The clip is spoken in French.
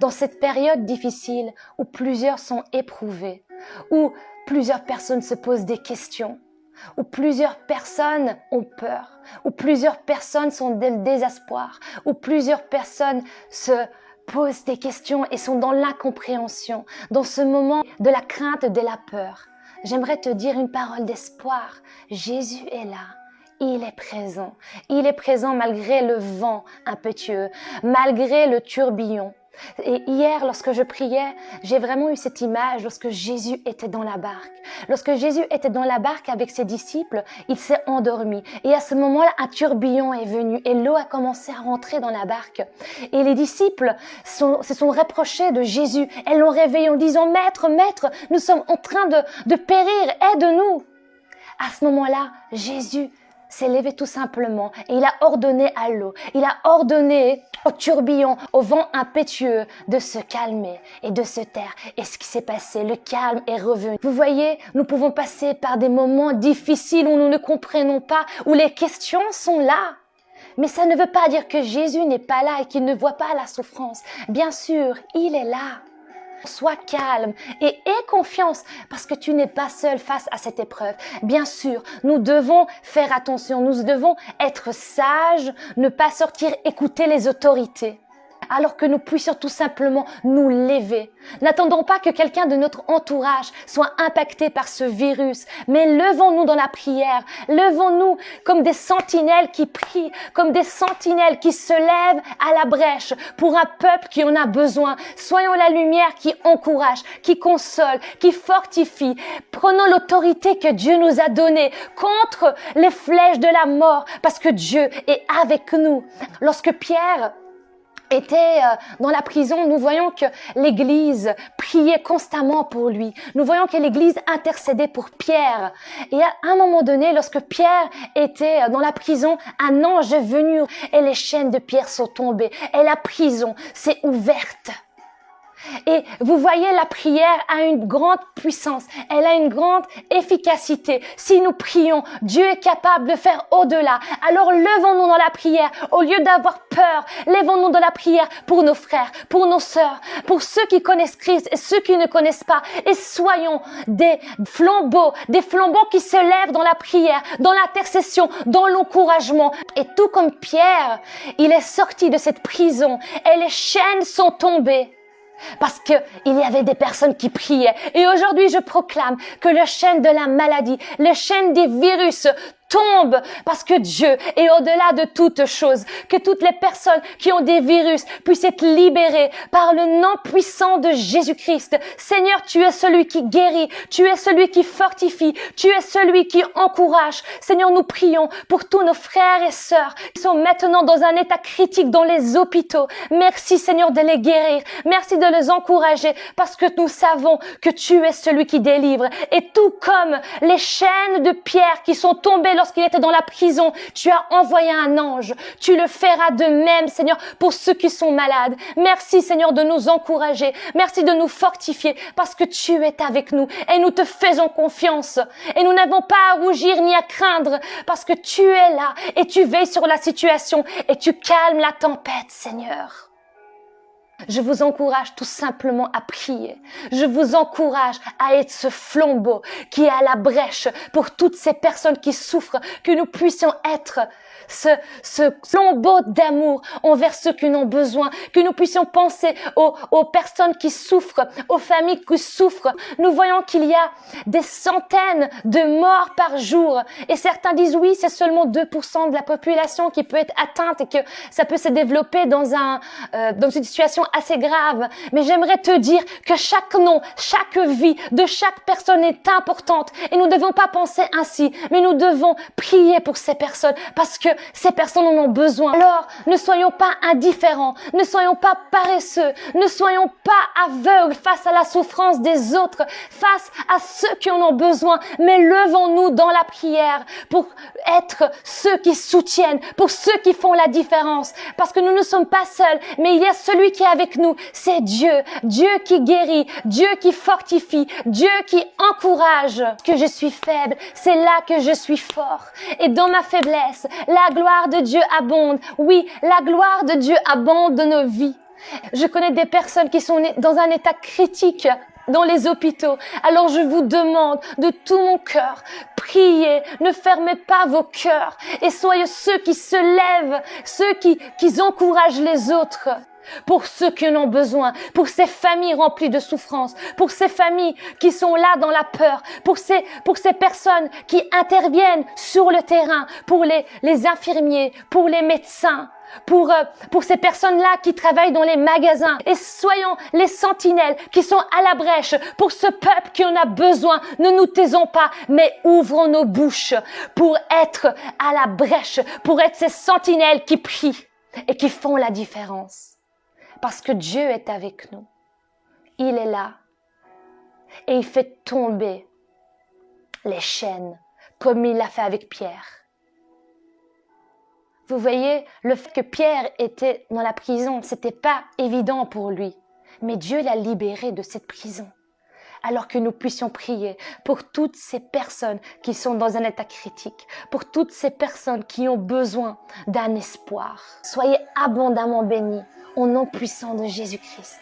dans cette période difficile où plusieurs sont éprouvés, où plusieurs personnes se posent des questions, où plusieurs personnes ont peur, où plusieurs personnes sont dans le désespoir, où plusieurs personnes se posent des questions et sont dans l'incompréhension, dans ce moment de la crainte et de la peur. J'aimerais te dire une parole d'espoir. Jésus est là. Il est présent. Il est présent malgré le vent impétueux, malgré le tourbillon. Et hier, lorsque je priais, j'ai vraiment eu cette image lorsque Jésus était dans la barque. Lorsque Jésus était dans la barque avec ses disciples, il s'est endormi. Et à ce moment-là, un tourbillon est venu et l'eau a commencé à rentrer dans la barque. Et les disciples se sont rapprochés de Jésus. Elles l'ont réveillé en disant « Maître, Maître, nous sommes en train de périr, aide-nous » À ce moment-là, Jésus s'est levé tout simplement et il a ordonné à l'eau, il a ordonné au tourbillon, au vent impétueux de se calmer et de se taire. Et ce qui s'est passé, le calme est revenu. Vous voyez, nous pouvons passer par des moments difficiles où nous ne comprenons pas, où les questions sont là. Mais ça ne veut pas dire que Jésus n'est pas là et qu'il ne voit pas la souffrance. Bien sûr, il est là. Sois calme et aie confiance parce que tu n'es pas seul face à cette épreuve. Bien sûr, nous devons faire attention, nous devons être sages, ne pas sortir écouter les autorités. Alors que nous puissions tout simplement nous lever. N'attendons pas que quelqu'un de notre entourage soit impacté par ce virus, mais levons-nous dans la prière, levons-nous comme des sentinelles qui prient, comme des sentinelles qui se lèvent à la brèche pour un peuple qui en a besoin. Soyons la lumière qui encourage, qui console, qui fortifie. Prenons l'autorité que Dieu nous a donnée contre les flèches de la mort, parce que Dieu est avec nous. Lorsque Pierre était dans la prison, nous voyons que l'Église priait constamment pour lui. Nous voyons que l'Église intercédait pour Pierre. Et à un moment donné, lorsque Pierre était dans la prison, un ange est venu et les chaînes de Pierre sont tombées. Et la prison s'est ouverte. Et vous voyez, la prière a une grande puissance, elle a une grande efficacité. Si nous prions, Dieu est capable de faire au-delà. Alors levons-nous dans la prière, au lieu d'avoir peur, levons-nous dans la prière pour nos frères, pour nos sœurs, pour ceux qui connaissent Christ et ceux qui ne connaissent pas. Et soyons des flambeaux qui se lèvent dans la prière, dans l'intercession, dans l'encouragement. Et tout comme Pierre, il est sorti de cette prison et les chaînes sont tombées. Parce que il y avait des personnes qui priaient. Et aujourd'hui, je proclame que le chaîne de la maladie, le chaîne des virus tombe parce que Dieu est au-delà de toutes choses. Que toutes les personnes qui ont des virus puissent être libérées par le nom puissant de Jésus-Christ. Seigneur, tu es celui qui guérit, tu es celui qui fortifie, tu es celui qui encourage. Seigneur, nous prions pour tous nos frères et sœurs qui sont maintenant dans un état critique dans les hôpitaux. Merci Seigneur de les guérir. Merci de les encourager parce que nous savons que tu es celui qui délivre. Et tout comme les chaînes de pierre qui sont tombées lorsqu'il était dans la prison, tu as envoyé un ange. Tu le feras de même, Seigneur, pour ceux qui sont malades. Merci, Seigneur, de nous encourager. Merci de nous fortifier parce que tu es avec nous et nous te faisons confiance. Et nous n'avons pas à rougir ni à craindre parce que tu es là et tu veilles sur la situation et tu calmes la tempête, Seigneur. Je vous encourage tout simplement à prier. Je vous encourage à être ce flambeau qui est à la brèche pour toutes ces personnes qui souffrent, que nous puissions être ce flambeau d'amour envers ceux qui en ont besoin, que nous puissions penser aux personnes qui souffrent, aux familles qui souffrent. Nous voyons qu'il y a des centaines de morts par jour et certains disent oui, c'est seulement 2% de la population qui peut être atteinte et que ça peut se développer dans une situation assez grave. Mais j'aimerais te dire que chaque nom, chaque vie de chaque personne est importante et nous ne devons pas penser ainsi, mais nous devons prier pour ces personnes parce que ces personnes en ont besoin. Alors, ne soyons pas indifférents, ne soyons pas paresseux, ne soyons pas aveugles face à la souffrance des autres, face à ceux qui en ont besoin, mais levons-nous dans la prière pour être ceux qui soutiennent, pour ceux qui font la différence, parce que nous ne sommes pas seuls, mais il y a celui qui est avec nous, c'est Dieu, Dieu qui guérit, Dieu qui fortifie, Dieu qui encourage. Que je suis faible, c'est là que je suis fort. Et dans ma faiblesse, la gloire de Dieu abonde. Oui, la gloire de Dieu abonde dans nos vies. Je connais des personnes qui sont dans un état critique dans les hôpitaux. Alors je vous demande de tout mon cœur, priez, ne fermez pas vos cœurs et soyez ceux qui se lèvent, ceux qui encouragent les autres. Pour ceux qui en ont besoin, pour ces familles remplies de souffrance, pour ces familles qui sont là dans la peur, pour ces personnes qui interviennent sur le terrain, pour les infirmiers, pour les médecins, pour ces personnes-là qui travaillent dans les magasins. Et soyons les sentinelles qui sont à la brèche pour ce peuple qui en a besoin. Ne nous taisons pas, mais ouvrons nos bouches pour être à la brèche, pour être ces sentinelles qui prient et qui font la différence. Parce que Dieu est avec nous. Il est là. Et il fait tomber les chaînes comme il l'a fait avec Pierre. Vous voyez, le fait que Pierre était dans la prison, c'était pas évident pour lui. Mais Dieu l'a libéré de cette prison. Alors que nous puissions prier pour toutes ces personnes qui sont dans un état critique, pour toutes ces personnes qui ont besoin d'un espoir. Soyez abondamment bénis au nom puissant de Jésus-Christ.